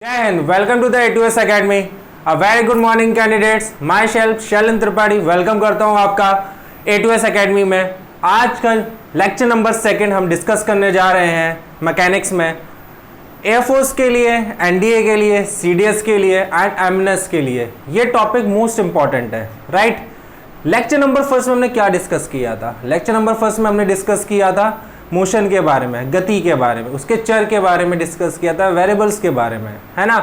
जय हिंद, welcome to the A2S academy. A very good morning candidates, myself Shailendra Tripathi welcome करता हूं आपका A2S अकेडमी में। आज का लेक्चर नंबर 2 हम डिस्कस करने जा रहे हैं मैकेनिक्स में एयरफोर्स के लिए, एनडीए के लिए, सीडीएस के लिए एंड एमएनएस के लिए। ये टॉपिक मोस्ट इंपॉर्टेंट है, राइट। लेक्चर नंबर 1 में हमने क्या डिस्कस किया था? लेक्चर नंबर 1 में हमने डिस्कस किया था मोशन के बारे में, गति के बारे में, उसके चर के बारे में डिस्कस किया था, वेरिएबल्स के बारे में, है ना।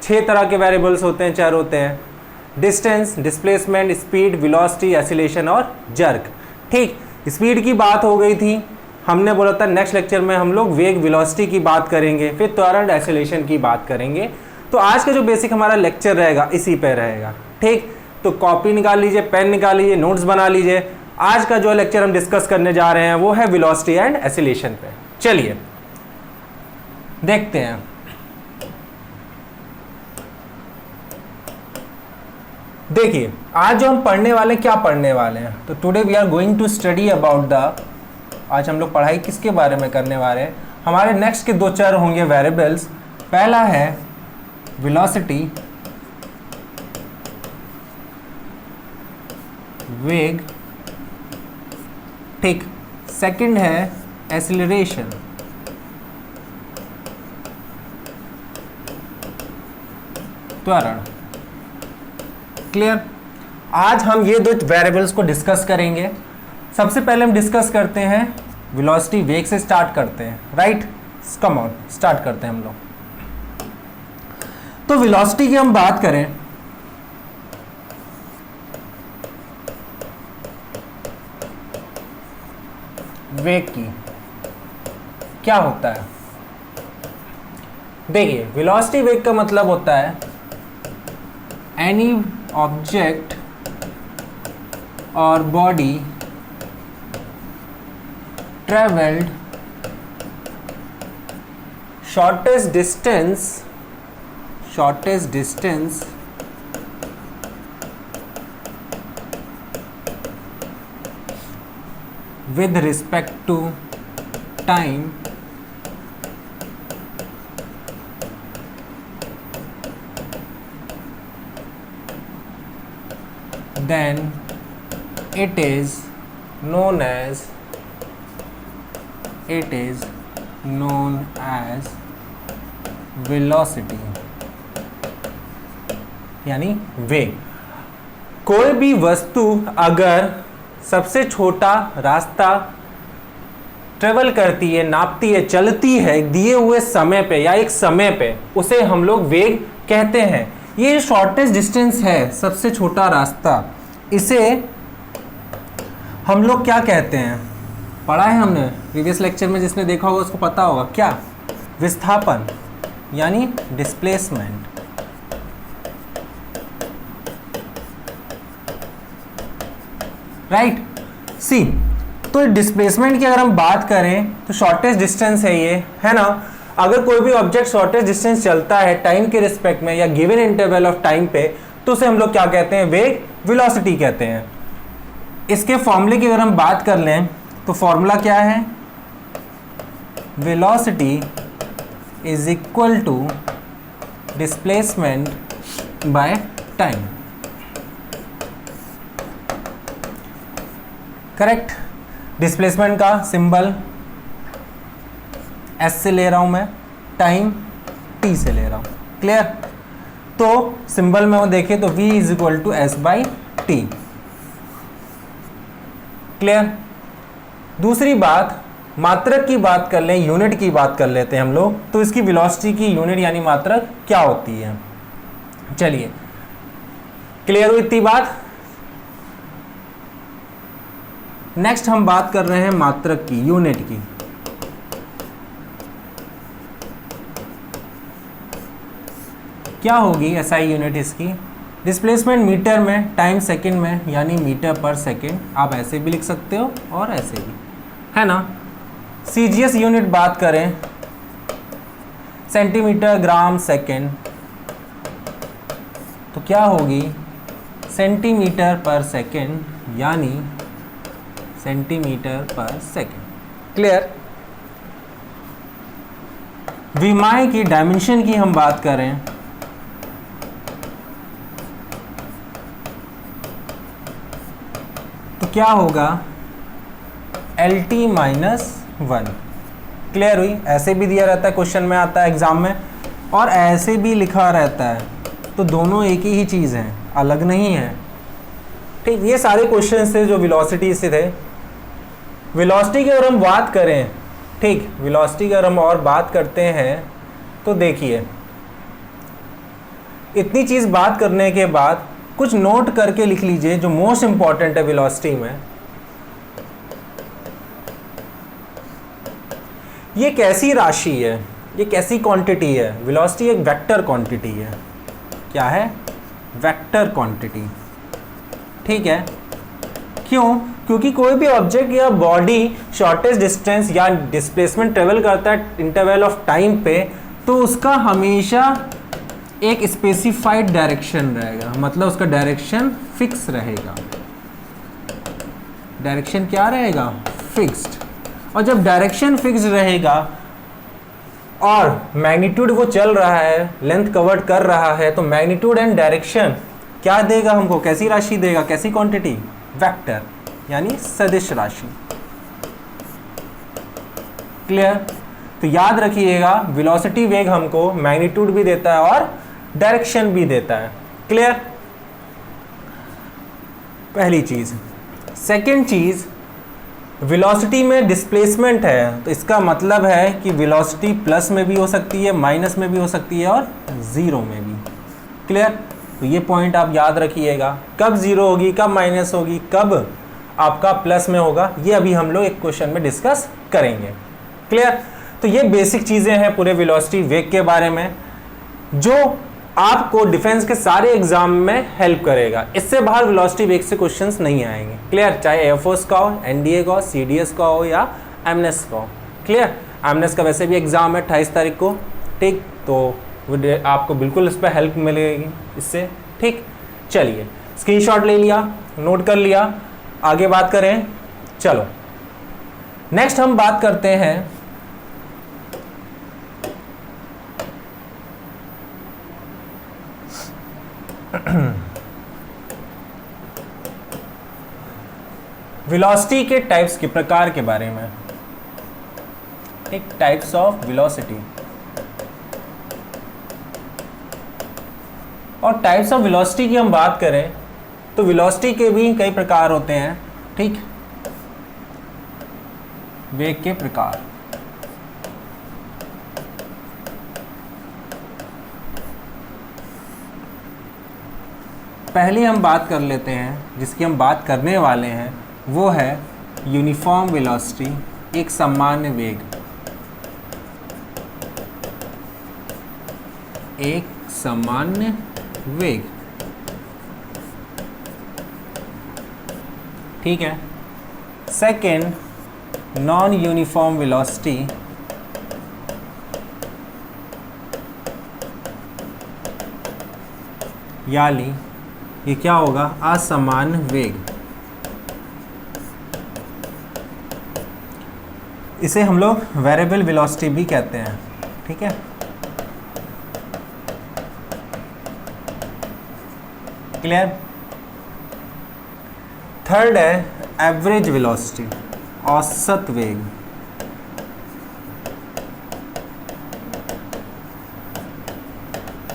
6 तरह के वेरिएबल्स होते हैं, चर होते हैं। Distance, displacement, speed, velocity, acceleration और जर्क। ठीक, स्पीड की बात हो गई थी। हमने बोला था नेक्स्ट लेक्चर में हम लोग वेग, वेलोसिटी की बात करेंगे, फिर त्वरण, एक्सीलरेशन की बात करेंगे। तो आज का जो बेसिक हमारा लेक्चर रहेगा इसी पे रहेगा। ठीक, तो कॉपी निकाल लीजिए, पेन निकाल लीजिए, नोट्स बना लीजिए। आज का जो लेक्चर हम डिस्कस करने जा रहे हैं वो है वेलोसिटी एंड एक्सीलरेशन पे। चलिए देखते हैं। देखिए आज जो हम पढ़ने वाले, क्या पढ़ने वाले हैं, तो today we are going to study about the, आज हम लोग पढ़ाई किसके बारे में करने वाले हैं? हमारे नेक्स्ट के 2 चर होंगे वेरिएबल्स। पहला है वेलोसिटी, वेग, ठीक। सेकंड है एक्सीलरेशन, त्वरण। क्लियर? आज हम ये 2 वेरिएबल्स को डिस्कस करेंगे। सबसे पहले हम डिस्कस करते हैं वेलोसिटी, वेग से स्टार्ट करते हैं, राइट। कम ऑन, स्टार्ट करते हैं हम लोग। तो वेलोसिटी की हम बात करें, वेग की क्या होता है? देखिए वेलोसिटी, वेग का मतलब होता है एनी ऑब्जेक्ट और body travelled shortest distance with respect to time then it is known as velocity, यानी वेग। कोई भी वस्तु अगर सबसे छोटा रास्ता ट्रेवल करती है, नापती है, चलती है दिए हुए समय पे या एक समय पे, उसे हम लोग वेग कहते हैं। ये शॉर्टेस्ट डिस्टेंस है, सबसे छोटा रास्ता, इसे हम लोग क्या कहते हैं? पढ़ा है हमने प्रीवियस लेक्चर में, जिसने देखा होगा उसको पता होगा। क्या? विस्थापन, यानी डिस्प्लेसमेंट। राइट, सी। तो डिस्प्लेसमेंट की अगर हम बात करें तो शॉर्टेस्ट डिस्टेंस है ये, है ना। अगर कोई भी ऑब्जेक्ट शॉर्टेस्ट डिस्टेंस चलता है टाइम के रिस्पेक्ट में या गिवन इंटरवल ऑफ टाइम पे, तो उसे हम लोग क्या कहते हैं? वेग, वेलोसिटी कहते हैं। इसके फॉर्मूले की अगर हम बात कर लें तो फॉर्मूला क्या है? Velocity is equal to displacement by time. Correct. Displacement का सिंबल एस से ले रहा हूं मैं, टाइम टी से ले रहा हूं। क्लियर? तो सिंबल में वो देखें तो v is equal to S by T. Clear? दूसरी बात, मात्रक की बात कर लें, यूनिट की बात कर लेते हैं हम लोग। तो इसकी वेलोसिटी की यूनिट यानी मात्रक क्या होती है? चलिए, क्लियर हुई इतनी बात। नेक्स्ट हम बात कर रहे हैं मात्रक की, यूनिट की। क्या होगी एसआई यूनिट इसकी? डिस्प्लेसमेंट मीटर में, टाइम सेकंड में, यानी मीटर पर सेकंड। आप ऐसे भी लिख सकते हो और ऐसे भी, है ना। सीजीएस यूनिट बात करें, सेंटीमीटर, ग्राम, सेकंड, तो क्या होगी? सेंटीमीटर पर सेकंड, यानी सेंटीमीटर पर सेकंड। क्लियर? विमाएं की डायमेंशन की हम बात करें तो क्या होगा, LT -1। क्लियर हुई? ऐसे भी दिया रहता है, क्वेश्चन में आता है एग्जाम में, और ऐसे भी लिखा रहता है, तो दोनों एक ही चीज़ है, अलग नहीं है। ठीक, ये सारे क्वेश्चन थे जो वेलोसिटी से थे। वेलोसिटी की अगर हम बात करें, ठीक, वेलोसिटी की अगर हम और बात करते हैं तो देखिए, इतनी चीज़ बात करने के बाद कुछ नोट करके लिख लीजिए जो मोस्ट इंपॉर्टेंट है वेलोसिटी में। ये कैसी राशि है, ये कैसी क्वांटिटी है? वेलोसिटी एक वेक्टर क्वांटिटी है। क्या है? Vector quantity. ठीक है, क्यों? क्योंकि कोई भी ऑब्जेक्ट या बॉडी शॉर्टेस्ट डिस्टेंस या डिस्प्लेसमेंट ट्रेवल करता है इंटरवल ऑफ टाइम पे, तो उसका हमेशा एक स्पेसिफाइड डायरेक्शन रहेगा, मतलब उसका डायरेक्शन फिक्स रहेगा। डायरेक्शन क्या रहेगा? फिक्स्ड। और जब डायरेक्शन फिक्स रहेगा और मैग्नीट्यूड वो चल रहा है, लेंथ कवर कर रहा है, तो मैग्नीट्यूड एंड डायरेक्शन क्या देगा हमको? कैसी राशि देगा? कैसी क्वांटिटी? वेक्टर, यानी सदिश राशि। क्लियर? तो याद रखिएगा, वेलोसिटी वेग हमको मैग्नीट्यूड भी देता है और डायरेक्शन भी देता है। क्लियर? पहली चीज। सेकंड चीज, वेलोसिटी में डिस्प्लेसमेंट है, तो इसका मतलब है कि वेलोसिटी प्लस में भी हो सकती है, माइनस में भी हो सकती है और जीरो में भी। क्लियर? तो ये पॉइंट आप याद रखिएगा, कब जीरो होगी, कब माइनस होगी, कब आपका प्लस में होगा, ये अभी हम लोग एक क्वेश्चन में डिस्कस करेंगे। क्लियर? तो ये बेसिक चीजें हैं पूरे वेलोसिटी वेग के बारे में, जो आपको डिफेंस के सारे एग्जाम में हेल्प करेगा। इससे बाहर वेलोसिटी वेग से क्वेश्चंस नहीं आएंगे। क्लियर? चाहे एयरफोर्स का हो, एनडीए का हो, सीडीएस का हो या एमनेस का हो। क्लियर? एमनेस का वैसे भी एग्जाम है 28 तारीख को। ठीक, तो आपको बिल्कुल इस पर हेल्प मिलेगी इससे। ठीक, चलिए, स्क्रीनशॉट ले लिया, नोट कर लिया, आगे बात करें। चलो, नेक्स्ट हम बात करते हैं वेलोसिटी के टाइप्स के प्रकार के बारे में। एक टाइप्स ऑफ वेलोसिटी। और टाइप्स ऑफ वेलोसिटी की हम बात करें तो वेलोसिटी के भी कई प्रकार होते हैं। ठीक, वेग के प्रकार। पहले हम बात कर लेते हैं, जिसकी हम बात करने वाले हैं वो है यूनिफॉर्म वेलोसिटी, एक सामान्य वेग। एक सामान्य वेग। ठीक है। सेकेंड, नॉन यूनिफॉर्म वेलोसिटी, यानी ये क्या होगा? असमान वेग। इसे हम लोग वेरिएबल वेलोसिटी भी कहते हैं। ठीक है, क्लियर? थर्ड है एवरेज वेलोसिटी, औसत वेग।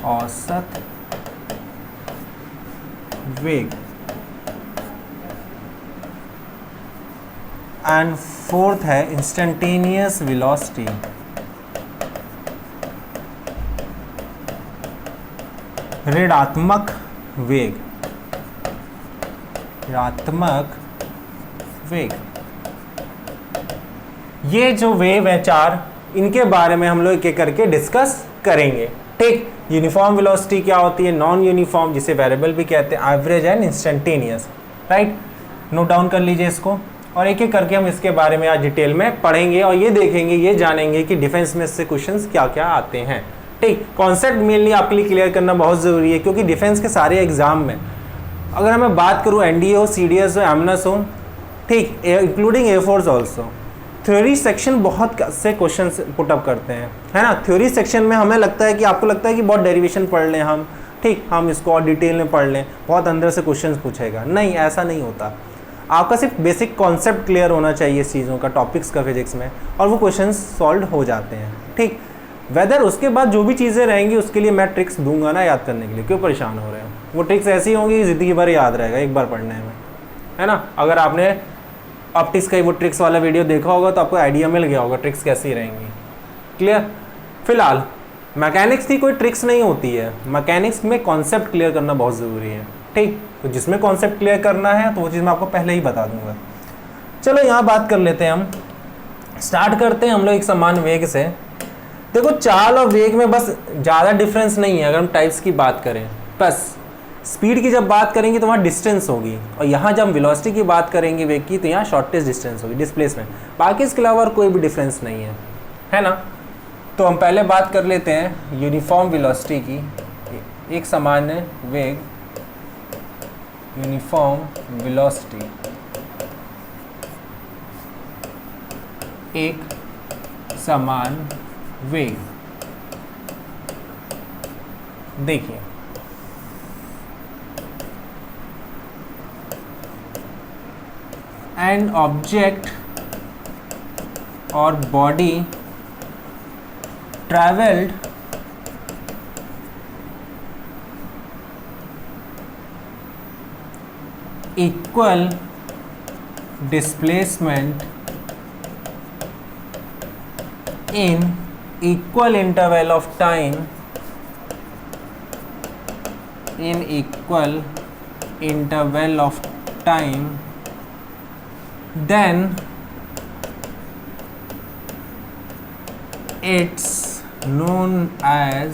औसत वेग। एंड फोर्थ है इंस्टेंटेनियस वेलोसिटी, ऋणात्मक वेग। ऋणात्मक वेग। ये जो वेव है चार, इनके बारे में हम लोग एक एक करके डिस्कस करेंगे। ठीक, यूनिफॉर्म वेलोसिटी क्या होती है, नॉन यूनिफॉर्म जिसे वेरिएबल भी कहते हैं, average and instantaneous. Right, note down कर लीजिए इसको, और एक एक करके हम इसके बारे में आज डिटेल में पढ़ेंगे और ये देखेंगे, ये जानेंगे कि डिफेंस में से क्वेश्चंस क्या क्या आते हैं। ठीक, कॉन्सेप्ट मेनली आपके लिए क्लियर करना बहुत ज़रूरी है, क्योंकि डिफेंस के सारे एग्जाम में अगर मैं बात करूँ एनडीए हो, सीडीएस हो, एमनेस हो, ठीक, including air force also, theory section बहुत से क्वेश्चन पुटअप करते हैं, है ना। थ्योरी सेक्शन में हमें लगता है कि आपको लगता है कि बहुत डेरिवेशन पढ़ लें हम, ठीक, हम इसको और डिटेल में पढ़ लें, बहुत अंदर से क्वेश्चन पूछेगा। नहीं, ऐसा नहीं होता। आपका सिर्फ बेसिक कॉन्सेप्ट क्लियर होना चाहिए इस चीज़ों का, टॉपिक्स का फिजिक्स में, और वो क्वेश्चन सॉल्व हो जाते हैं, ठीक। वेदर उसके बाद जो भी चीज़ें रहेंगी उसके लिए मैं ट्रिक्स दूंगा ना याद करने के लिए, क्यों परेशान हो रहे हो। वो ट्रिक्स ऐसी होंगी ज़िंदगी भर याद रहेगा एक बार पढ़ने में, है ना। अगर आपने ऑप्टिक्स का वो ट्रिक्स वाला वीडियो देखा होगा तो आपको आइडिया मिल गया होगा ट्रिक्स कैसी रहेंगी। क्लियर। फिलहाल मैकेनिक्स की कोई ट्रिक्स नहीं होती है, मैकेनिक्स में कॉन्सेप्ट क्लियर करना बहुत ज़रूरी है, ठीक। तो जिसमें कॉन्सेप्ट क्लियर करना है तो वो चीज़ मैं आपको पहले ही बता दूंगा। चलो यहाँ बात कर लेते हैं, हम स्टार्ट करते हैं हम लोग एक समान वेग से। देखो चाल और वेग में बस ज़्यादा डिफरेंस नहीं है। अगर हम टाइप्स की बात करें, बस स्पीड की जब बात करेंगे तो वहाँ डिस्टेंस होगी, और यहाँ जब हम वेलोसिटी की बात करेंगे वेग की, तो यहाँ शॉर्टेस्ट डिस्टेंस होगी, डिस्प्लेसमेंट। बाकी इसके अलावा कोई भी डिफरेंस नहीं है ना। तो हम पहले बात कर लेते हैं यूनिफॉर्म वेलोसिटी की। एक सामान्य वेग, यूनिफॉर्म वेलोसिटी, एक समान वेग। देखिए एन ऑब्जेक्ट और body travelled equal displacement in equal interval of time, in equal interval of time, then it's known as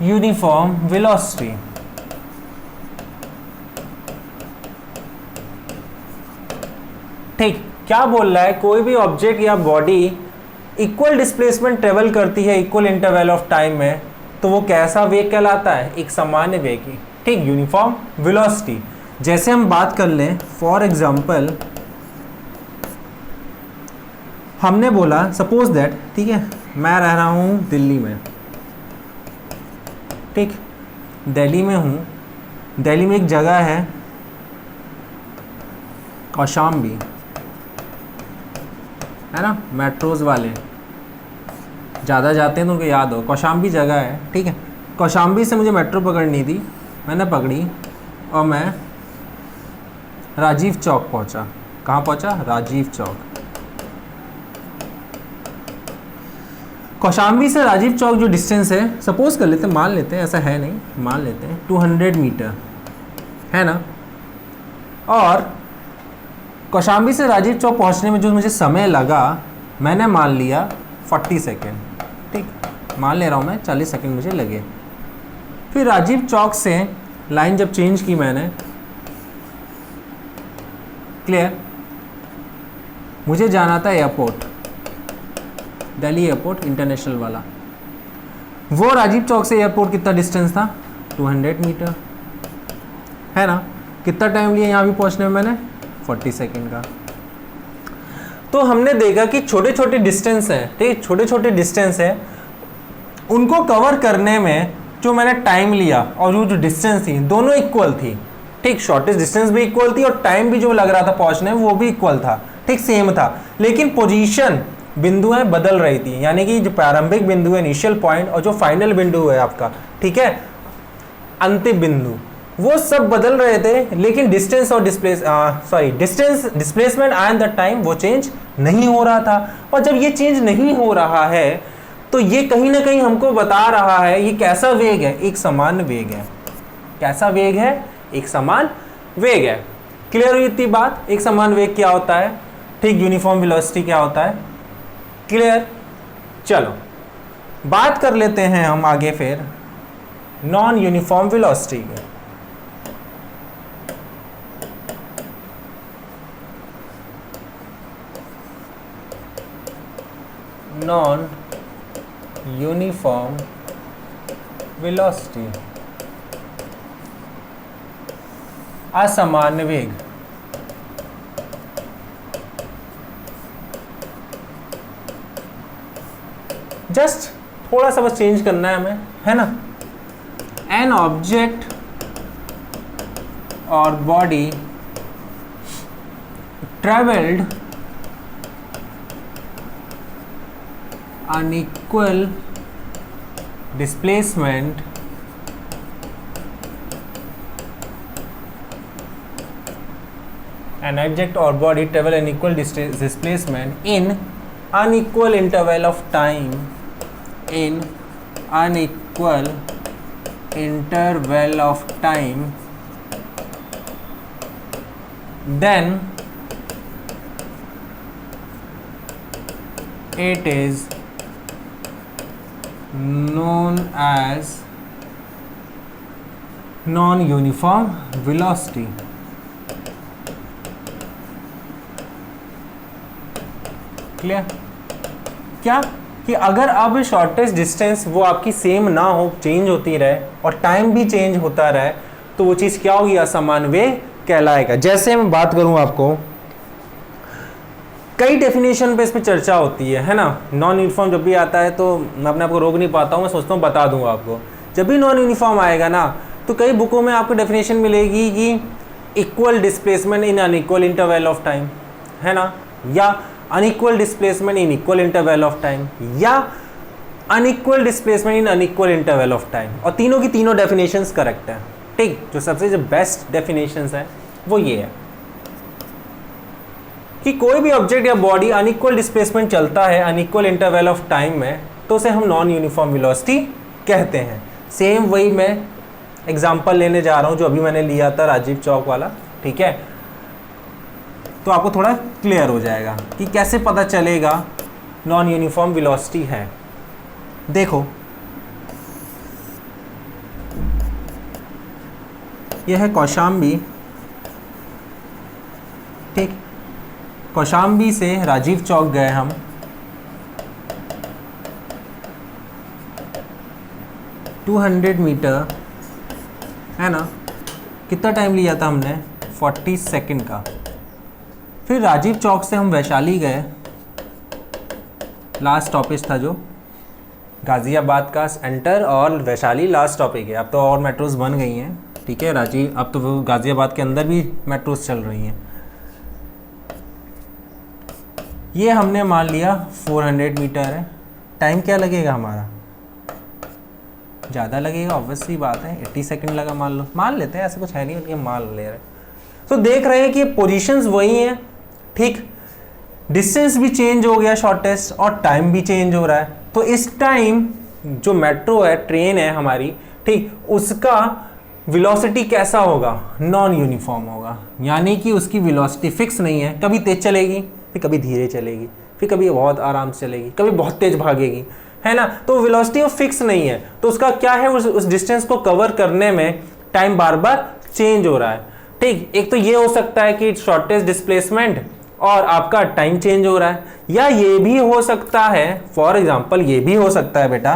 uniform velocity। ठीक, क्या बोल रहा है, कोई भी ऑब्जेक्ट या बॉडी इक्वल डिस्प्लेसमेंट ट्रेवल करती है इक्वल इंटरवल ऑफ टाइम में, तो वो कैसा वेग कहलाता है, एक सामान्य वेग की, ठीक, यूनिफॉर्म वेलोसिटी। जैसे हम बात कर लें, फॉर एग्जांपल हमने बोला सपोज दैट, ठीक है, मैं रह रहा हूँ दिल्ली में, ठीक, दिल्ली में हूँ, दिल्ली में एक जगह है कौशाम्बी, है ना, मेट्रोज वाले ज़्यादा जाते हैं तो उनको याद हो, कौशाम्बी जगह है, ठीक है। कौशाम्बी से मुझे मेट्रो पकड़नी थी, मैंने पकड़ी और मैं राजीव चौक पहुंचा। कहाँ पहुंचा, राजीव चौक। कौशाम्बी से राजीव चौक जो डिस्टेंस है, सपोज कर लेते हैं, मान लेते हैं, ऐसा है नहीं, मान लेते हैं 200 मीटर, है ना। और कौशाम्बी से राजीव चौक पहुंचने में जो मुझे समय लगा, मैंने मान लिया 40 सेकेंड, ठीक, मान ले रहा हूँ मैं 40 सेकेंड मुझे लगे। फिर राजीव चौक से लाइन जब चेंज की मैंने, क्लियर, मुझे जाना था एयरपोर्ट, दिल्ली एयरपोर्ट इंटरनेशनल वाला। वो राजीव चौक से एयरपोर्ट कितना डिस्टेंस था, 200 मीटर, है ना। कितना टाइम लिया यहाँ भी पहुँचने में मैंने, 40 सेकेंड का। तो हमने देखा कि छोटे छोटे डिस्टेंस हैं, ठीक, छोटे छोटे डिस्टेंस है, उनको कवर करने में जो मैंने टाइम लिया और जो डिस्टेंस थी दोनों इक्वल थी, ठीक, शॉर्टेस्ट डिस्टेंस भी इक्वल थी और टाइम भी जो लग रहा था पहुंचने में वो भी इक्वल था, ठीक, सेम था। लेकिन पोजीशन बिंदुएं बदल रही थी, यानी कि जो प्रारंभिक बिंदु है इनिशियल पॉइंट और जो फाइनल बिंदु है आपका, ठीक है, अंतिम बिंदु, वो सब बदल रहे थे, लेकिन डिस्टेंस और डिस्प्लेसमेंट एंड द टाइम वो चेंज नहीं हो रहा था। और जब ये चेंज नहीं हो रहा है तो ये कहीं ना कहीं हमको बता रहा है ये कैसा वेग है, एक समान वेग है। कैसा वेग है, एक समान वेग है। क्लियर हुई इतनी बात, एक समान वेग क्या होता है, ठीक, यूनिफॉर्म वेलोसिटी क्या होता है, क्लियर। चलो बात कर लेते हैं हम आगे फिर नॉन यूनिफॉर्म वेलोसिटी की। नॉन यूनिफॉर्म वेलोसिटी, असामान्य वेग। जस्ट थोड़ा सा बस चेंज करना है हमें, है ना। एन ऑब्जेक्ट और body travelled unequal displacement an object or body travel an equal displacement in unequal interval of time in unequal interval of time, then it is known as non-uniform velocity. Clear? क्या कि अगर अब shortest distance वो आपकी same ना हो, change होती रहे और टाइम भी चेंज होता रहे, तो वो चीज़ क्या होगी? असमान वेग कहलाएगा। जैसे मैं बात करूं आपको, कई डेफिनेशन पे इस पर चर्चा होती है ना। नॉन यूनिफॉर्म जब भी आता है तो मैं अपने आप को रोक नहीं पाता हूँ, मैं सोचता हूँ बता दूंगा आपको। जब भी नॉन यूनिफॉर्म आएगा ना, तो कई बुकों में आपको डेफिनेशन मिलेगी कि equal displacement in unequal interval of time, है ना, या unequal displacement in equal interval of time, या unequal displacement in unequal interval of time. और तीनों की तीनों डेफिनेशंस करेक्ट है। ठीक, जो सबसे जो बेस्ट डेफिनेशंस है वो ये है कि कोई भी ऑब्जेक्ट या बॉडी अनइक्वल डिस्प्लेसमेंट चलता है अनइक्वल इंटरवल ऑफ टाइम में, तो उसे हम नॉन यूनिफॉर्म वेलोसिटी कहते हैं। सेम वही मैं एग्जांपल लेने जा रहा हूं जो अभी मैंने लिया था राजीव चौक वाला, ठीक है। तो आपको थोड़ा क्लियर हो जाएगा कि कैसे पता चलेगा नॉन यूनिफॉर्म वेलोसिटी है। देखो, यह है कौशाम्बी, ठीक। कौशाम्बी से राजीव चौक गए हम, मीटर, है ना। कितना टाइम लिया था हमने? 40 सेकंड का। फिर राजीव चौक से हम वैशाली गए, लास्ट स्टॉपेज था जो गाज़ियाबाद का सेंटर, और वैशाली लास्ट स्टॉपेज है। अब तो और मेट्रोज बन गई हैं, ठीक है। राजीव, अब तो वो गाज़ियाबाद के अंदर भी मेट्रोज चल रही हैं। ये हमने मान लिया 400 मीटर है। टाइम क्या लगेगा हमारा? ज़्यादा लगेगा, ऑब्वियसली बात है। 80 सेकंड लगा, मान लेते हैं, ऐसा कुछ है नहीं, लेकिन मान ले रहे। तो देख रहे हैं कि पोजीशंस वही हैं, ठीक। डिस्टेंस भी चेंज हो गया शॉर्टेस्ट, और टाइम भी चेंज हो रहा है। तो इस टाइम जो मेट्रो है, ट्रेन है हमारी, ठीक, उसका वेलोसिटी कैसा होगा? नॉन यूनिफॉर्म होगा। यानी कि उसकी वेलोसिटी फिक्स नहीं है, कभी तेज चलेगी, फिर कभी धीरे चलेगी, फिर कभी बहुत आराम से चलेगी, कभी बहुत तेज भागेगी, है ना। तो वेलोसिटी वो फिक्स नहीं है, तो उसका क्या है, उस डिस्टेंस को कवर करने में टाइम बार बार चेंज हो रहा है, ठीक। एक तो ये हो सकता है कि शॉर्टेस्ट डिस्प्लेसमेंट और आपका टाइम चेंज हो रहा है, या ये भी हो सकता है, फॉर एग्जांपल ये भी हो सकता है बेटा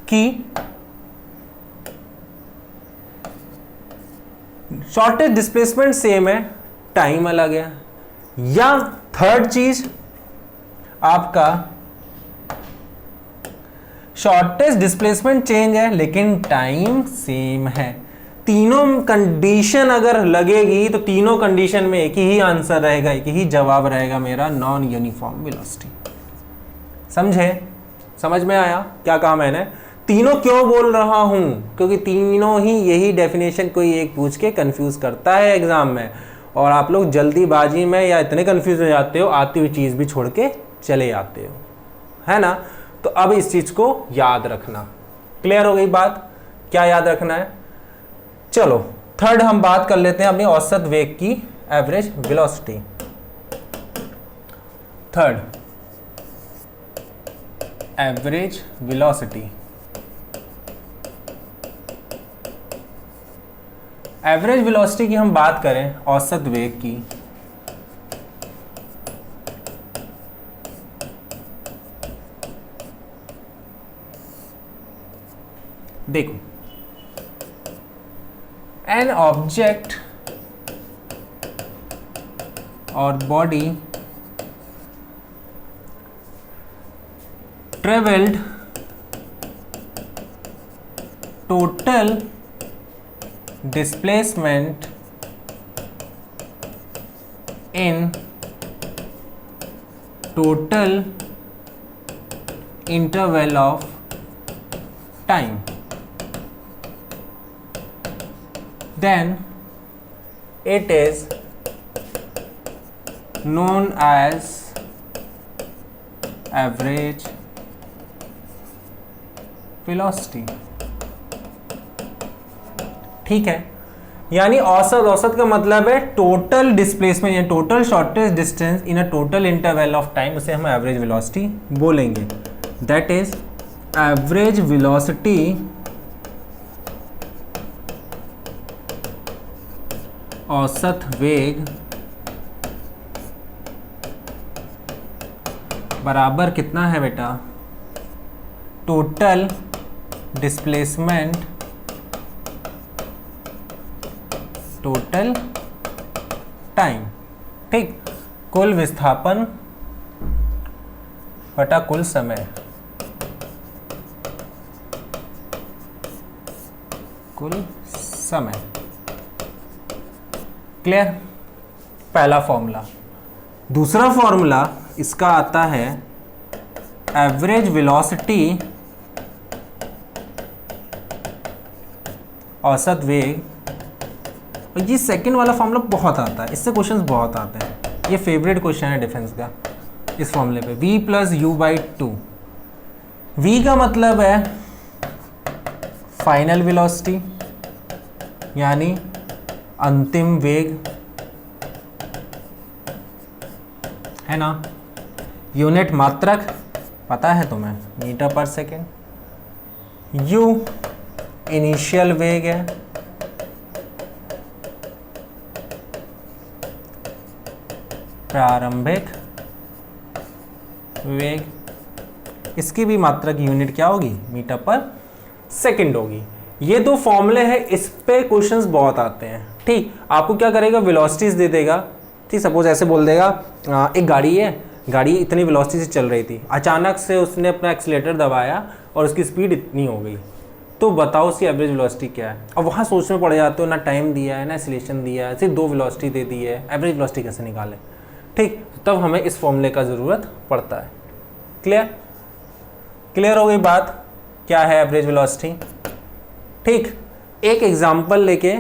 कि शॉर्टेस्ट डिस्प्लेसमेंट सेम है, टाइम अलग है, या थर्ड चीज आपका शॉर्टेस्ट डिस्प्लेसमेंट चेंज है लेकिन टाइम सेम है। तीनों कंडीशन अगर लगेगी तो तीनों कंडीशन में एक ही आंसर रहेगा, एक ही जवाब रहेगा मेरा, नॉन यूनिफॉर्म वेलोसिटी। समझे? समझ में आया क्या कहा मैंने? तीनों क्यों बोल रहा हूं? क्योंकि तीनों ही यही डेफिनेशन कोई एक पूछ के कंफ्यूज करता है एग्जाम में, और आप लोग जल्दीबाजी में या इतने कंफ्यूज हो जाते हो, आती हुई चीज भी छोड़ के चले जाते हो, है ना। तो अब इस चीज को याद रखना। क्लियर हो गई बात? क्या याद रखना है? चलो थर्ड हम बात कर लेते हैं अपनी औसत वेग की, average velocity. Third, average velocity. Average velocity की हम बात करें, औसत वेग की, देखो, एन ऑब्जेक्ट और body travelled total displacement in total interval of time, then it is known as average velocity। ठीक है, यानी औसत का मतलब है टोटल डिस्प्लेसमेंट या total shortest distance in a total interval of time, उसे हम एवरेज वेलोसिटी बोलेंगे। दैट इज एवरेज वेलोसिटी औसत वेग बराबर कितना है बेटा, टोटल डिस्प्लेसमेंट टोटल टाइम। ठीक, कुल विस्थापन बटा कुल समय, कुल समय। क्लियर? पहला फॉर्मूला। दूसरा फॉर्मूला इसका आता है एवरेज वेलोसिटी औसत वेग, और ये सेकंड वाला फॉर्मूला बहुत आता है, इससे क्वेश्चंस बहुत आते हैं, ये फेवरेट क्वेश्चन है डिफेंस का इस फॉर्मूले पे। v plus you by two. v का मतलब है फाइनल वेलोसिटी यानी अंतिम वेग, है ना। यूनिट मात्रक पता है तुम्हें, मीटर पर सेकेंड। u इनिशियल वेग है, प्रारंभिक वेग, इसकी भी मात्रक यूनिट क्या होगी, मीटर पर सेकंड होगी। ये दो फॉर्मूले हैं, इस पे क्वेश्चंस बहुत आते हैं। ठीक, आपको क्या करेगा, वेलोसिटीज दे देगा। ठीक, सपोज ऐसे बोल देगा एक गाड़ी है, गाड़ी इतनी वेलोसिटी से चल रही थी, अचानक से उसने अपना एक्सीलेटर दबाया और उसकी स्पीड इतनी हो गई, तो बताओ उसकी एवरेज वेलोसिटी क्या है। अब वहाँ सोचने पड़ जाते हो, ना टाइम दिया है ना एक्सीलरेशन दिया है, सिर्फ दो वेलोसिटी दे दी है, एवरेज वेलोसिटी कैसे निकालें। ठीक, तब हमें इस फॉर्मूले का ज़रूरत पड़ता है। क्लियर? क्लियर हो गई बात, क्या है एवरेज वेलोसिटी। ठीक, एक एग्जांपल लेके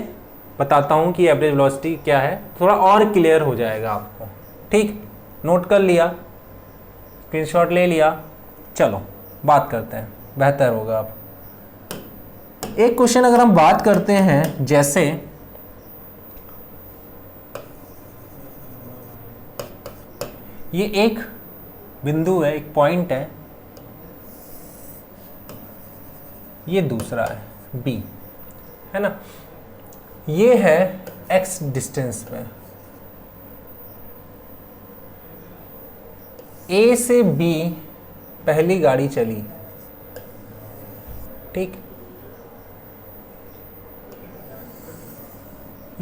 बताता हूँ कि एवरेज वेलोसिटी क्या है, थोड़ा और क्लियर हो जाएगा आपको। ठीक, नोट कर लिया, स्क्रीनशॉट ले लिया, चलो बात करते हैं, बेहतर होगा। अब एक क्वेश्चन अगर हम बात करते हैं, जैसे ये एक बिंदु है, एक पॉइंट है, ये दूसरा है B, है ना। ये है x डिस्टेंस पे, A से B पहली गाड़ी चली। ठीक,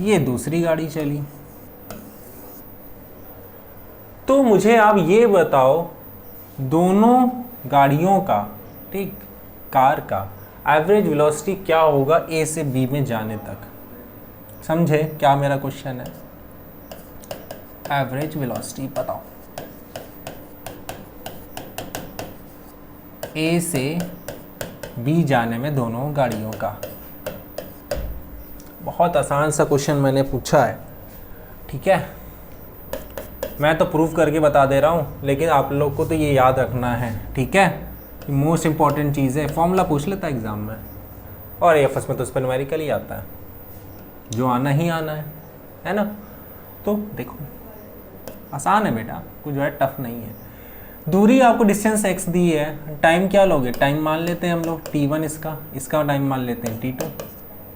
ये दूसरी गाड़ी चली। तो मुझे आप ये बताओ, दोनों गाड़ियों का, ठीक, कार का एवरेज वेलोसिटी क्या होगा A से B में जाने तक। समझे क्या मेरा क्वेश्चन है? एवरेज वेलोसिटी बताओ A से B जाने में दोनों गाड़ियों का। बहुत आसान सा क्वेश्चन मैंने पूछा है, ठीक है। मैं तो प्रूफ करके बता दे रहा हूँ, लेकिन आप लोग को तो ये याद रखना है, ठीक है। मोस्ट इंपॉर्टेंट चीज़ है, फॉर्मूला पूछ लेता है एग्जाम में, और एफएस में तो उस पर न्यूमेरिकल ही आता है, जो आना ही आना है ना। तो देखो आसान है बेटा, कुछ जो है टफ नहीं है। दूरी आपको डिस्टेंस x दी है, टाइम क्या लोगे, टाइम मान लेते हैं हम लोग t1, इसका टाइम मान लेते हैं t2,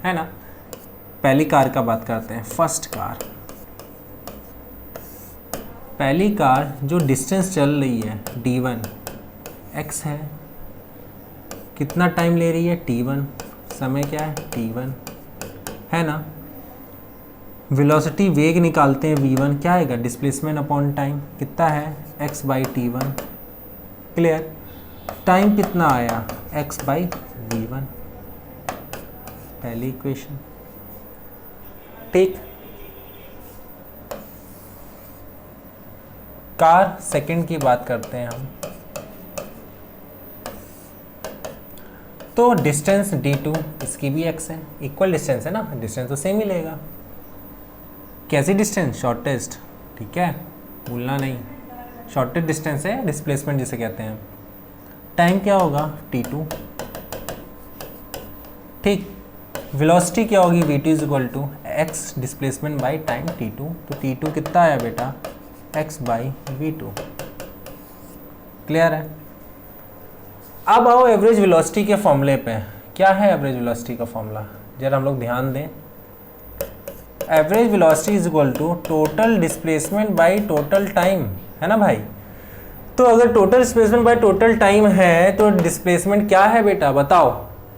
है ना। पहली कार का बात करते हैं, फर्स्ट कार। पहली कार जो डिस्टेंस चल रही है d1 x है, कितना टाइम ले रही है t1, समय क्या है t1, है ना। वेलोसिटी वेग निकालते हैं v1, क्या आएगा, डिस्प्लेसमेंट अपॉन टाइम, कितना है x by t1। Clear? Time कितना आया x बाई v1, पहली इक्वेशन। ठीक, कार सेकंड की बात करते हैं हम। तो डिस्टेंस d2, इसकी भी x है, इक्वल डिस्टेंस है ना, डिस्टेंस तो सेम ही लेगा। कैसी डिस्टेंस? शॉर्टेस्ट, ठीक है, भूलना नहीं, शॉर्टेस्ट डिस्टेंस है, डिस्प्लेसमेंट जिसे कहते हैं। टाइम क्या होगा? t2। ठीक, वेलोसिटी क्या होगी? v2 is equal to X displacement by time t2। तो t2 कितना आया बेटा? x by v2। क्लियर है? अब आओ एवरेज वेलोसिटी के फॉर्मूले पे। क्या है एवरेज वेलोसिटी का फॉर्मूला? जरा हम लोग ध्यान दें। Average velocity is equal to total displacement by total time, है ना भाई? तो अगर total displacement by total time है तो डिस्प्लेसमेंट क्या है बेटा? बताओ।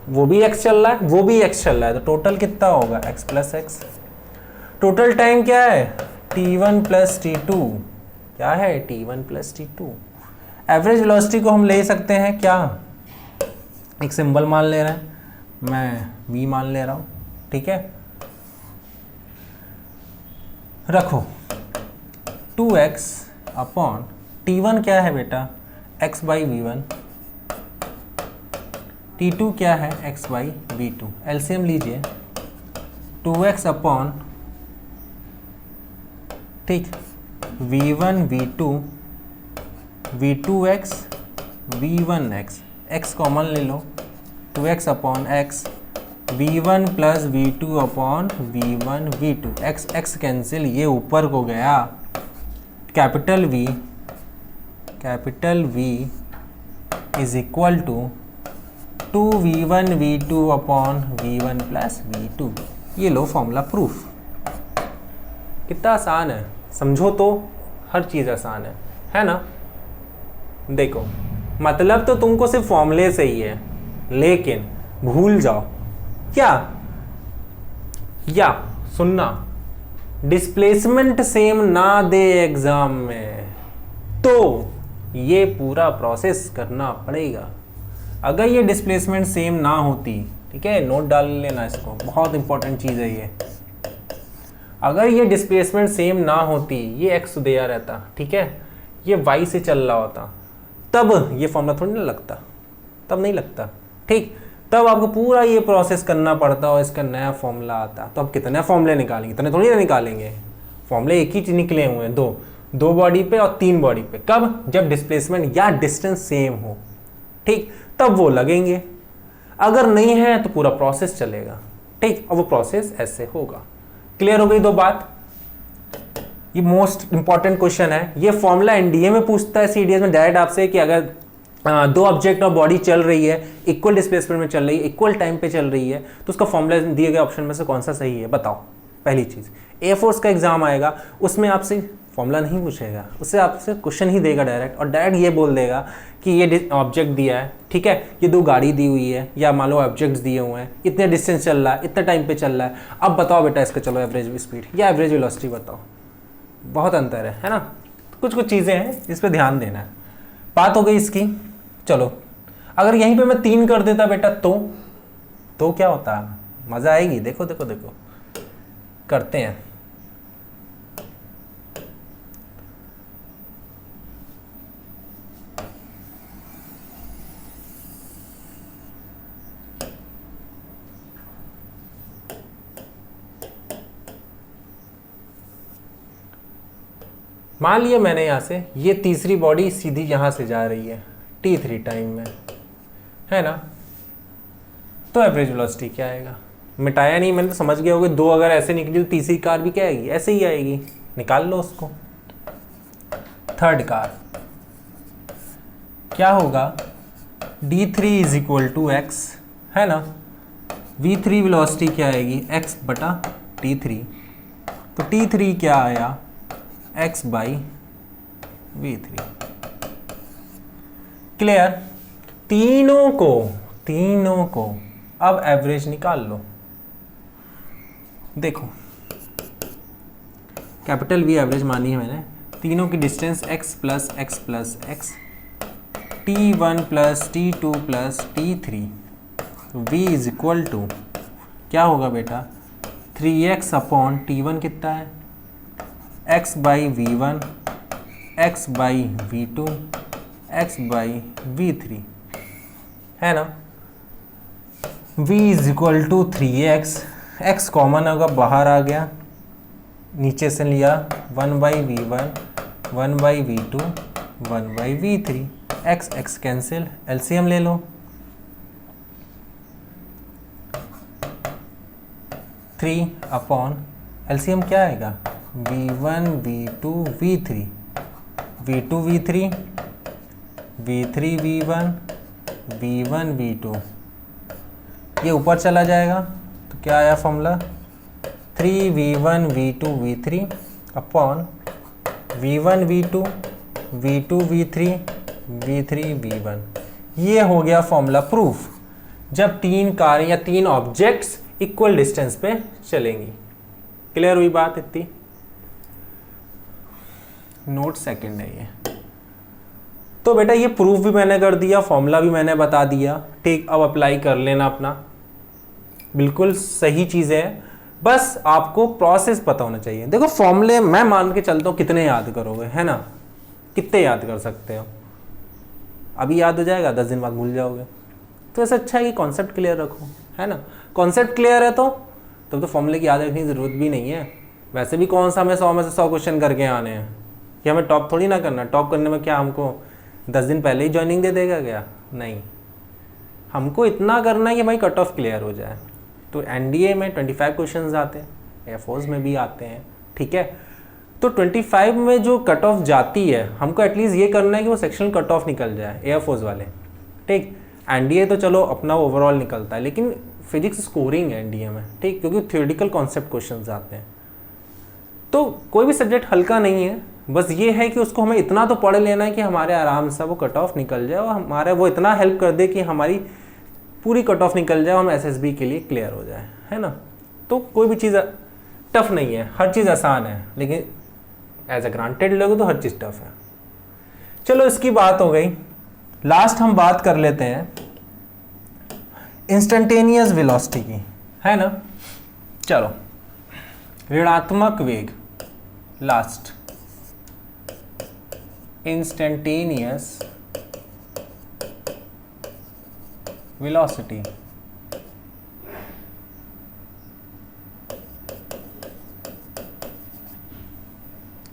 वो भी x चल रहा है, वो भी x चल रहा है, तो टोटल कितना होगा? x plus x. Total time क्या है? t1 plus t2। क्या है? t1 plus t2। Average velocity को हम ले सकते हैं क्या? एक सिंबल मान ले रहे हैं, मैं v मान ले रहा हूं, ठीक है। रखो 2x अपॉन t1 क्या है बेटा? x बाई v1, t2 क्या है? x by v2। एलसीएम लीजिए, 2x अपॉन, ठीक, v1 v2 v2x v1x, x common ले लो, 2x upon x, v1 plus v2 upon v1 v2, x cancel, ये ऊपर को गया। Capital V is equal to 2v1 v2 upon v1 plus v2। ये लो formula proof. कितना आसान है, समझो तो हर चीज़ आसान है ना? देखो, मतलब तो तुमको सिर्फ फॉर्मूले से ही है, लेकिन भूल जाओ क्या, या सुनना, डिस्प्लेसमेंट सेम ना दे एग्जाम में तो ये पूरा प्रोसेस करना पड़ेगा। अगर ये डिस्प्लेसमेंट सेम ना होती, ठीक है, नोट डाल लेना इसको, बहुत इंपॉर्टेंट चीज़ है ये। अगर ये डिस्प्लेसमेंट सेम ना होती, ये x दिया रहता, ठीक है, ये y से चल रहा होता, तब ये फॉर्मूला थोड़ी ना लगता, तब नहीं लगता, ठीक। तब आपको पूरा ये प्रोसेस करना पड़ता और इसका नया फॉर्मूला आता। तो अब कितने फॉर्मूले निकालेंगे? इतने थोड़ी ना निकालेंगे, फॉर्मूले एक ही निकले हुए हैं, दो बॉडी पे और 3 बॉडी पे। कब? जब डिस्प्लेसमेंट या डिस्टेंस सेम हो, ठीक, तब वो लगेंगे। अगर नहीं है तो पूरा प्रोसेस चलेगा, ठीक, और वो प्रोसेस ऐसे होगा। क्लियर हो गई दो बात? ये मोस्ट इंपॉर्टेंट क्वेश्चन है। ये फॉर्मूला एनडीए में पूछता है, सीडीएस में डायरेक्ट आपसे कि अगर दो ऑब्जेक्ट और बॉडी चल रही है, इक्वल डिस्प्लेसमेंट में चल रही है, इक्वल टाइम पे चल रही है, तो उसका फॉर्मूला दिए गए ऑप्शन में से कौन सा सही है बताओ। पहली चीज, ए फोर्स का एग्जाम आएगा, उसमें आपसे फॉर्मूला नहीं पूछेगा, उससे आपसे क्वेश्चन ही देगा डायरेक्ट, और डायरेक्ट ये बोल देगा कि ये ऑब्जेक्ट दिया है, ठीक है, ये 2 गाड़ी दी हुई है, या मान लो ऑब्जेक्ट्स दिए हुए हैं, इतने डिस्टेंस चल रहा है, इतने टाइम पे चल रहा है, अब बताओ बेटा इसका, चलो एवरेज स्पीड या एवरेज वेलोसिटी बताओ। बहुत अंतर है ना? कुछ चीज़ें हैं इस पर ध्यान देना है। बात हो गई इसकी। चलो, अगर यहीं पे मैं 3 कर देता बेटा तो क्या होता? मज़ा आएगी। देखो देखो देखो, करते हैं। मान लिया मैंने यहाँ से, ये तीसरी बॉडी सीधी यहाँ से जा रही है t3 टाइम में, है ना? तो एवरेज वेलोसिटी क्या आएगा? मिटाया नहीं मैंने, तो समझ गए होगे। 2 अगर ऐसे निकली तो तीसरी कार भी क्या आएगी? ऐसे ही आएगी। निकाल लो उसको। थर्ड कार क्या होगा? d3 is equal to x, है ना? v3 वेलोसिटी क्या आएगी? x बटा t3। तो t3 क्या आया? x by v3। क्लियर? तीनों को अब एवरेज निकाल लो। देखो, कैपिटल V एवरेज मानी है मैंने। तीनों की distance x plus x plus x, T1 plus T2 plus T3 V is equal to क्या होगा बेटा 3x अपॉन T1 कितना है x by V1 x by V2 x by V3 है ना। V is equal to 3x, x common होगा बाहर आ गया, नीचे से लिया 1 by V1 1 by V2 1 by V3, x x cancel, LCM ले लो 3 अपॉन एलसीएम क्या आएगा V1 V2 V3 V2 V3 V3 V1 V1 V2, ये ऊपर चला जाएगा तो क्या आया formula 3V1 V2 V3 upon V1 V2 V2 V3 V3 V1। ये हो गया फॉर्मूला प्रूफ जब तीन कारें या तीन ऑब्जेक्ट्स इक्वल डिस्टेंस पे चलेंगी। क्लियर हुई बात इतनी। नोट सेकंड है ये। तो बेटा ये प्रूफ भी मैंने कर दिया, फॉर्मूला भी मैंने बता दिया, ठीक। अब अप्लाई कर लेना अपना, बिल्कुल सही चीज़ है, बस आपको प्रोसेस पता होना चाहिए। देखो फॉर्मूले मैं मान के चलता हूँ कितने याद करोगे, है ना, कितने याद कर सकते हो, अभी याद हो जाएगा 10 दिन बाद भूल जाओगे। तो ऐसा अच्छा है कि कॉन्सेप्ट क्लियर रखो, है ना। कॉन्सेप्ट क्लियर है तो तब तो फॉर्मूले की याद रखने की ज़रूरत भी नहीं है। वैसे भी कौन सा हमें 100 में से 100 क्वेश्चन करके आने हैं, कि हमें टॉप थोड़ी ना करना। टॉप करने में क्या हमको 10 दिन पहले ही ज्वाइनिंग दे देगा क्या, नहीं। हमको इतना करना है कि भाई कट ऑफ क्लियर हो जाए। तो एनडीए में 25 क्वेश्चंस आते हैं, एयरफोर्स में भी आते हैं, ठीक है। तो 25 में जो कट ऑफ जाती है हमको एटलीस्ट ये करना है कि वो सेक्शनल कट ऑफ निकल जाए एयरफोर्स वाले, ठीक। एनडीए तो चलो अपना ओवरऑल निकलता है, लेकिन फिजिक्स स्कोरिंग है एनडीए में, ठीक, क्योंकि थ्योरेटिकल कॉन्सेप्ट क्वेश्चंस आते हैं। तो कोई भी सब्जेक्ट हल्का नहीं है, बस ये है कि उसको हमें इतना तो पढ़ लेना है कि हमारे आराम से वो कट ऑफ निकल जाए और हमारे वो इतना हेल्प कर दे कि हमारी पूरी कट ऑफ निकल जाए, हम एसएसबी के लिए क्लियर हो जाए, है ना। तो कोई भी चीज़ टफ नहीं है, हर चीज़ आसान है, लेकिन एज ए ग्रांटेड लोगे तो हर चीज़ टफ है। चलो इसकी बात हो गई। लास्ट हम बात कर लेते हैं इंस्टेंटेनियस वेलोसिटी की, है ना। चलो ऋणात्मक वेग, last instantaneous velocity.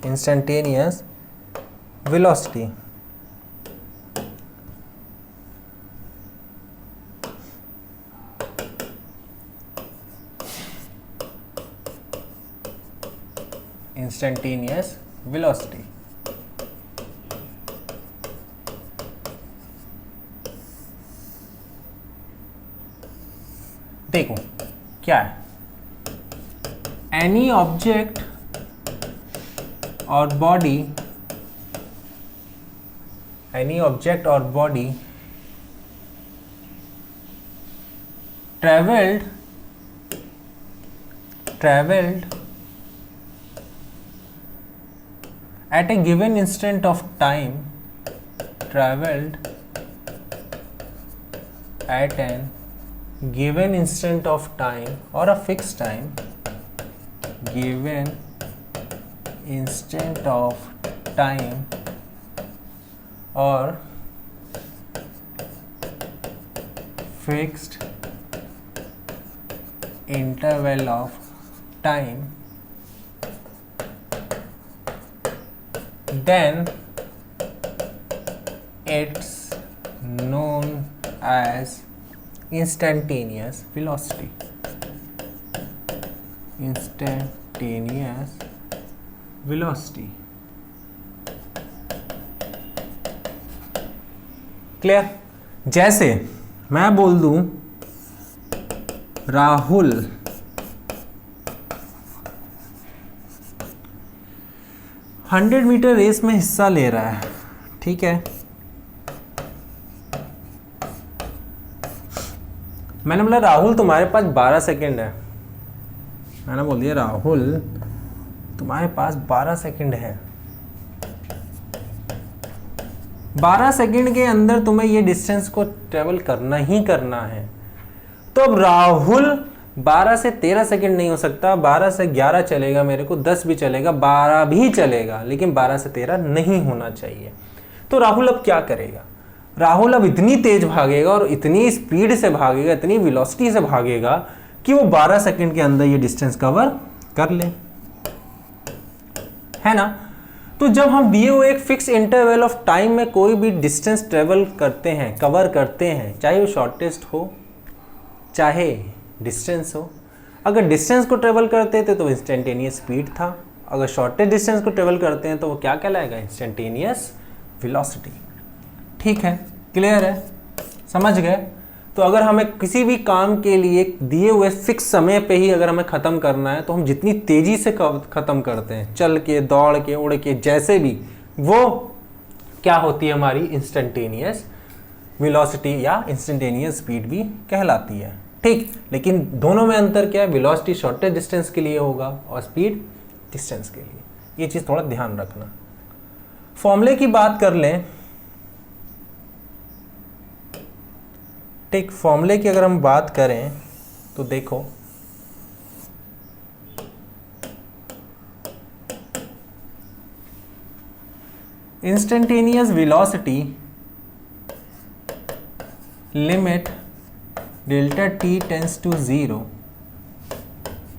Instantaneous velocity instantaneous velocity. देखो क्या है, एनी ऑब्जेक्ट और बॉडी, एनी ऑब्जेक्ट और body travelled at a given instant of time, traveled at an given instant of time or a fixed time, given instant of time or fixed interval of time, then it's known as instantaneous velocity. Instantaneous velocity. Clear? जैसे मैं बोल दूं Rahul hundred metre race में हिस्सा ले रहा है, ठीक है। मैंने बोला राहुल तुम्हारे पास 12 सेकंड है, मैंने बोल दिया राहुल तुम्हारे पास 12 सेकंड है। 12 सेकंड के अंदर तुम्हें ये डिस्टेंस को ट्रेवल करना ही करना है। तो अब राहुल 12 से 13 सेकंड नहीं हो सकता, 12 से 11 चलेगा, मेरे को 10 भी चलेगा, 12 भी चलेगा, लेकिन 12 से 13 नहीं होना चाहिए। तो राहुल अब क्या करेगा? राहुल अब इतनी तेज भागेगा और इतनी स्पीड से भागेगा, इतनी वेलोसिटी से भागेगा कि वो 12 सेकंड के अंदर ये डिस्टेंस कवर कर ले, है ना। तो जब हम दिए हुए एक फिक्स इंटरवल ऑफ टाइम में कोई भी डिस्टेंस ट्रेवल करते हैं, कवर करते हैं, चाहे वो शॉर्टेस्ट हो चाहे डिस्टेंस हो, अगर डिस्टेंस को ट्रेवल करते थे तो इंस्टेंटेनियस स्पीड था, अगर शॉर्टेस्ट डिस्टेंस को ट्रेवल करते हैं तो वो क्या कहलाएगा? Instantaneous velocity. ठीक है, क्लियर है, समझ गए। तो अगर हमें किसी भी काम के लिए दिए हुए फिक्स समय पे ही अगर हमें ख़त्म करना है तो हम जितनी तेज़ी से ख़त्म करते हैं, चल के, दौड़ के, उड़ के, जैसे भी, वो क्या होती है? हमारी इंस्टेंटेनियस वेलोसिटी या इंस्टेंटेनियस स्पीड भी कहलाती है। ठीक, लेकिन दोनों में अंतर क्या है? वेलोसिटी शॉर्टेस्ट डिस्टेंस के लिए होगा और स्पीड डिस्टेंस के लिए। ये चीज़ थोड़ा ध्यान रखना। फॉर्मूले की बात कर लें। ठीक, फॉर्मूले की अगर हम बात करें तो देखो, instantaneous velocity limit delta T tends to 0,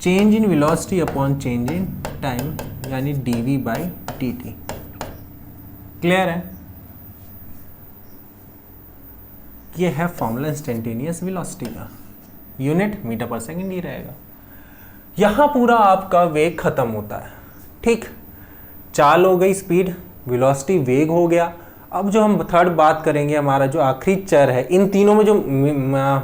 change in velocity upon change in time, यानी dv बाई dt। क्लियर है? ये है फॉर्मूला इंस्टेंटेनियस वेलोसिटी का। यूनिट मीटर पर सेकंड ही रहेगा। यहाँ पूरा आपका वेग खत्म होता है। ठीक, चाल हो गई, स्पीड, वेलोसिटी, वेग हो गया। अब जो हम थर्ड बात करेंगे, हमारा जो आखिरी चर है, इन तीनों में जो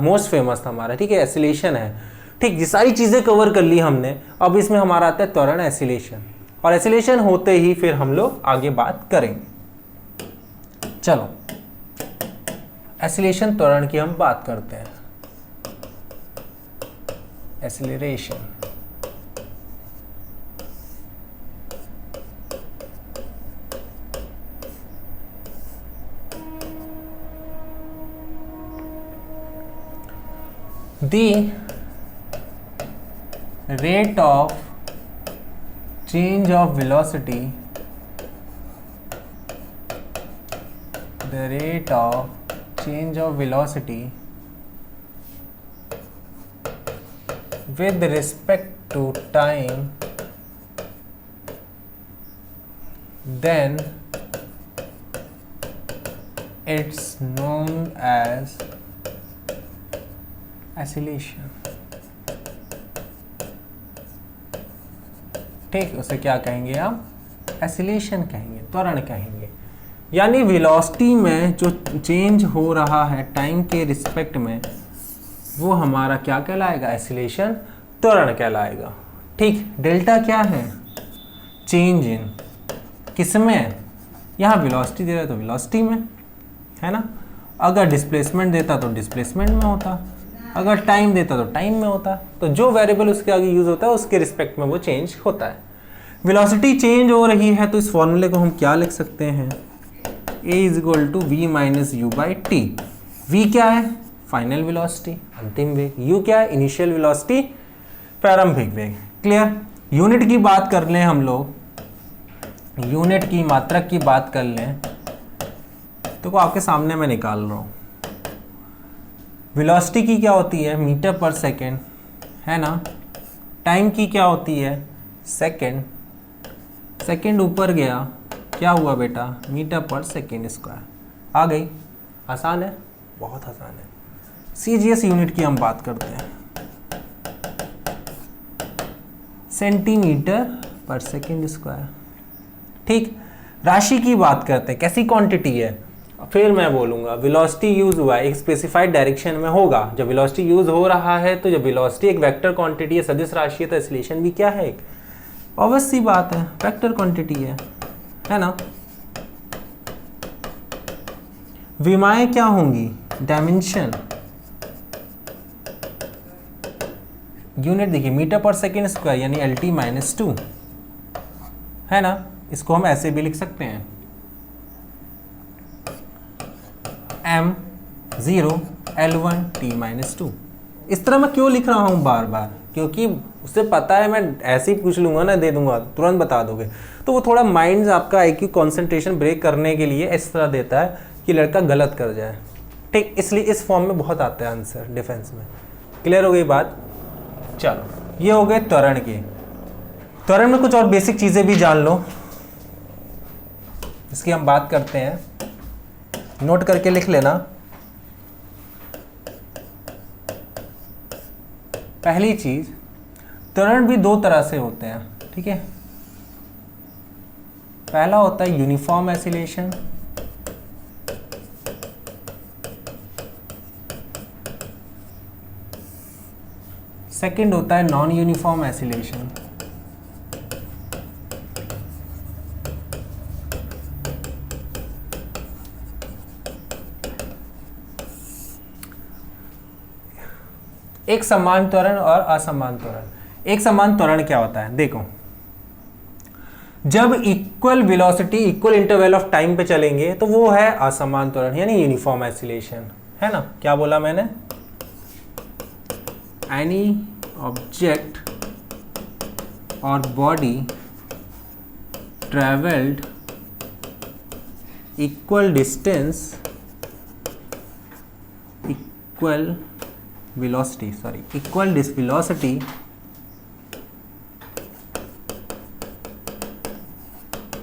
मोस्ट फेमस था हमारा, ठीक है, एसिलेशन है। ठीक, ये सारी चीज़ें कवर कर ली हमने। अब इसमें हमारा आता है त्वरण, एसिलेशन। और एसिलेशन होते ही फिर हम लोग आगे बात करेंगे। चलो, एसिलेशन त्वरण की हम बात करते हैं। Acceleration, the rate of change of velocity, the rate of change of velocity with respect to time, then it's known as acceleration. ठीक, उसे क्या कहेंगे आप? एसिलेशन कहेंगे, त्वरण कहेंगे। यानी वेलोसिटी में जो चेंज हो रहा है टाइम के रिस्पेक्ट में, वो हमारा क्या कहलाएगा? एसिलेशन त्वरण कहलाएगा। ठीक, डेल्टा क्या है? चेंज इन किसमें? यहाँ वेलोसिटी दे रहा है तो वेलोसिटी में, है ना। अगर डिस्प्लेसमेंट देता तो डिस्प्लेसमेंट में होता, अगर टाइम देता तो टाइम में होता। तो जो वेरिएबल उसके आगे यूज होता है उसके रिस्पेक्ट में वो चेंज होता है। वेलोसिटी चेंज हो रही है तो इस फॉर्मूले को हम क्या लिख सकते हैं? a is equal to V minus U by T. v क्या है? फाइनल वेलोसिटी, अंतिम वेग। u क्या है? इनिशियल वेलोसिटी, प्रारंभिक वेग। क्लियर? यूनिट की बात कर लें हम लोग, यूनिट की मात्रक की बात कर लें तो आपके सामने मैं निकाल रहा हूँ। वेलोसिटी की क्या होती है? मीटर पर सेकेंड, है ना। टाइम की क्या होती है? सेकेंड। सेकेंड ऊपर गया, क्या हुआ बेटा? मीटर पर सेकेंड स्क्वायर। आ गई? आसान है, बहुत आसान है। सीजीएस यूनिट की हम बात करते हैं, सेंटीमीटर पर सेकेंड स्क्वायर। ठीक, राशि की बात करते हैं, कैसी क्वांटिटी है? फिर मैं बोलूँगा वेलोसिटी यूज हुआ है एक स्पेसिफाइड डायरेक्शन में होगा। जब वेलोसिटी यूज हो रहा है तो जब वेलोसिटी एक वेक्टर क्वांटिटी है, सदिश राशि है, तो एसिलेशन भी क्या है? एक ऑब्वियस सी बात है, वेक्टर क्वांटिटी है ना। विमाएं क्या होंगी? डायमेंशन। यूनिट देखिए, मीटर पर सेकेंड स्क्वायर यानी LT माइनस 2, है ना। इसको हम ऐसे भी लिख सकते हैं, m0 L1 t-2। इस तरह मैं क्यों लिख रहा हूँ बार बार, क्योंकि उसे पता है मैं ऐसे ही पूछ लूँगा ना, दे दूंगा तुरंत बता दोगे, तो वो थोड़ा माइंड आपका IQ कंसंट्रेशन ब्रेक करने के लिए इस तरह देता है कि लड़का गलत कर जाए। ठीक, इसलिए इस फॉर्म में बहुत आता है आंसर डिफेंस में। क्लियर हो गई बात? चलो, ये हो गए त्वरण के। त्वरण में कुछ और बेसिक चीज़ें भी जान लो, इसकी हम बात करते हैं, नोट करके लिख लेना। पहली चीज, त्वरण भी दो तरह से होते हैं, ठीक है। पहला होता है यूनिफॉर्म एसिलेशन, सेकंड होता है नॉन यूनिफॉर्म एसिलेशन। एक समान त्वरण और असमान त्वरण। एक समान त्वरण क्या होता है, देखो, जब equal velocity equal interval of time पे चलेंगे तो वो है असमान त्वरण, यानी यूनिफॉर्म एसिलेशन, है ना। क्या बोला मैंने? एनी ऑब्जेक्ट और body travelled equal distance equal velocity equal this velocity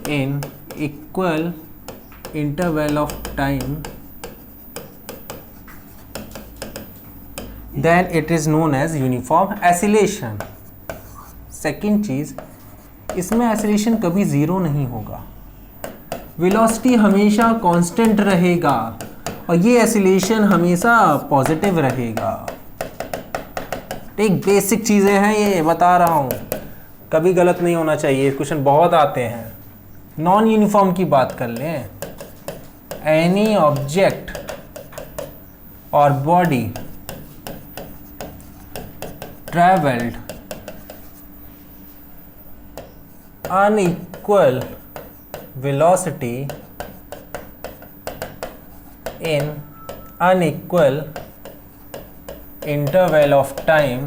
in equal interval of time, then it is known as uniform oscillation। Second चीज, इसमें oscillation कभी जीरो नहीं होगा, velocity हमेशा कांस्टेंट रहेगा और ये oscillation हमेशा पॉजिटिव रहेगा। एक बेसिक चीज़ें हैं, ये बता रहा हूँ, कभी गलत नहीं होना चाहिए, क्वेश्चन बहुत आते हैं। नॉन यूनिफॉर्म की बात कर लें, एनी ऑब्जेक्ट और body travelled unequal velocity in unequal interval of time,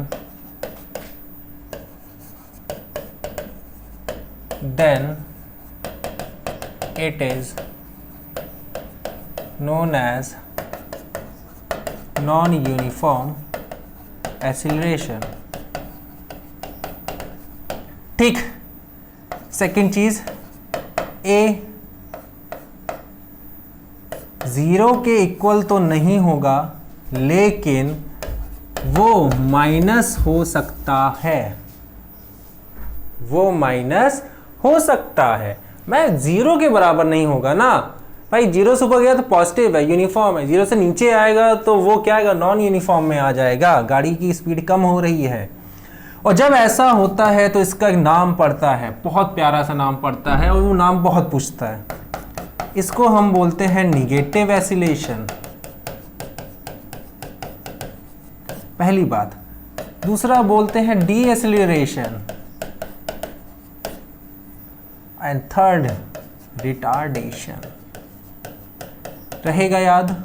then it is known as non-uniform acceleration। ठीक, सेकेंड चीज, ए जीरो के इक्वल तो नहीं होगा, लेकिन वो माइनस हो सकता है, वो माइनस हो सकता है। मैं जीरो के बराबर नहीं होगा ना भाई, जीरो से ऊपर गया तो पॉजिटिव है, यूनिफॉर्म है, जीरो से नीचे आएगा तो वो क्या आएगा, नॉन यूनिफॉर्म में आ जाएगा, गाड़ी की स्पीड कम हो रही है। और जब ऐसा होता है तो इसका एक नाम पड़ता है, बहुत प्यारा सा नाम पड़ता है, और वो नाम बहुत पूछता है, इसको हम बोलते हैं निगेटिव एसिलेशन। पहली बात। दूसरा बोलते हैं D acceleration, and third retardation. रहेगा याद?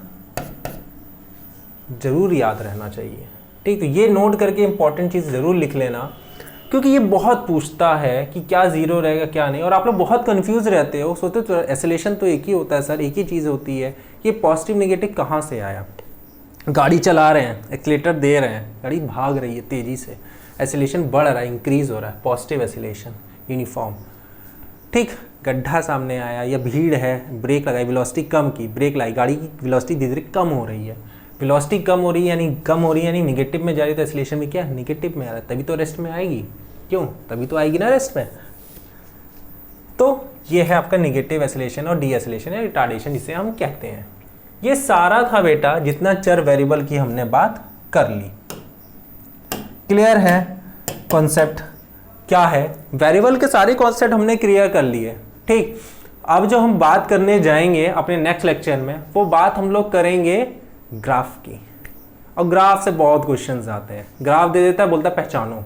जरूर याद रहना चाहिए, ठीक। तो ये नोट करके इंपॉर्टेंट चीज़ ज़रूर लिख लेना, क्योंकि ये बहुत पूछता है कि क्या ज़ीरो रहेगा क्या नहीं, और आप लोग बहुत कंफ्यूज रहते हो, सोचते तो एसिलेशन तो एक ही होता है सर, एक ही चीज़ होती है, ये पॉजिटिव नेगेटिव कहाँ से आया। गाड़ी चला रहे हैं, एक्सीलेटर दे रहे हैं, गाड़ी भाग रही है तेज़ी से, एसिलेशन बढ़ रहा है, इंक्रीज़ हो रहा है, पॉजिटिव एसिलेशन, यूनिफॉर्म। ठीक, गड्ढा सामने आया या भीड़ है, ब्रेक लगाई, वेलोसिटी कम की, ब्रेक लाई, गाड़ी की वेलोसिटी धीरे धीरे कम हो रही है, वेलोसिटी कम हो रही है यानी कम हो रही है, यानी निगेटिव में जा रही है, तो एसिलेशन में क्या निगेटिव में आ रहा है, तभी तो रेस्ट में आएगी। क्यों? तभी तो आएगी ना रेस्ट में। तो ये है आपका निगेटिव एसिलेशन और डी एसिलेशन या रिटार्डेशन, जिसे हम कहते हैं। ये सारा था बेटा जितना चर वेरिएबल की हमने बात कर ली। क्लियर है कॉन्सेप्ट क्या है? वेरिएबल के सारे कॉन्सेप्ट हमने क्लियर कर लिए। ठीक, अब जो हम बात करने जाएंगे अपने नेक्स्ट लेक्चर में, वो बात हम लोग करेंगे ग्राफ की। और ग्राफ से बहुत क्वेश्चंस आते हैं, ग्राफ दे देता है, बोलता है पहचानो,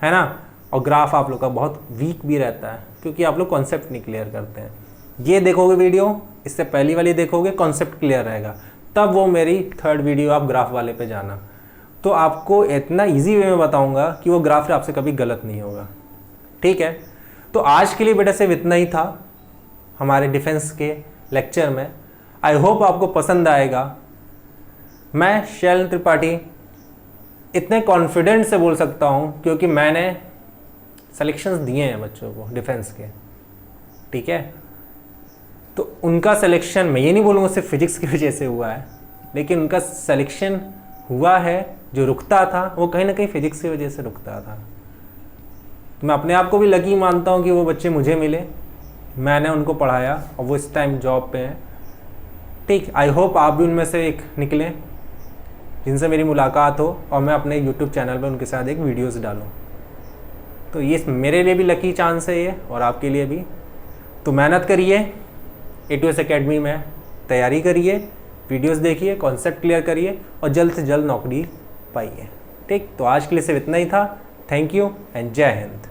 है ना। और ग्राफ आप लोग का बहुत वीक भी रहता है, क्योंकि आप लोग कॉन्सेप्ट नहीं क्लियर करते हैं। ये देखोगे वीडियो, इससे पहली वाली देखोगे, कॉन्सेप्ट क्लियर रहेगा, तब वो मेरी थर्ड वीडियो आप ग्राफ वाले पे जाना। तो आपको इतना इजी वे में बताऊंगा कि वो ग्राफ आपसे कभी गलत नहीं होगा। ठीक है, तो आज के लिए बेटा सिर्फ इतना ही था हमारे डिफेंस के लेक्चर में। आई होप आपको पसंद आएगा। मैं शैलेंद्र त्रिपाठी इतने कॉन्फिडेंट से बोल सकता हूँ क्योंकि मैंने सिलेक्शंस दिए हैं बच्चों को डिफेंस के। ठीक है, तो उनका सिलेक्शन मैं ये नहीं बोलूँगा सिर्फ फिजिक्स की वजह से हुआ है, लेकिन उनका सिलेक्शन हुआ है जो रुकता था वो कहीं ना कहीं फिजिक्स की वजह से रुकता था। तो मैं अपने आप को भी लकी मानता हूँ कि वो बच्चे मुझे मिले, मैंने उनको पढ़ाया और वो इस टाइम जॉब पे हैं। ठीक, आई होप आप भी उनमें से एक निकलें जिनसे मेरी मुलाकात हो और मैं अपने यूट्यूब चैनल पर उनके साथ एक वीडियोस डालूं। तो ये मेरे लिए भी लकी चांस है ये, और आपके लिए भी। तो मेहनत करिए, A2S एकेडमी में तैयारी करिए, वीडियोस देखिए, कॉन्सेप्ट क्लियर करिए और जल्द से जल्द नौकरी पाइए। ठीक, तो आज के लिए सिर्फ इतना ही था। थैंक यू एंड जय हिंद।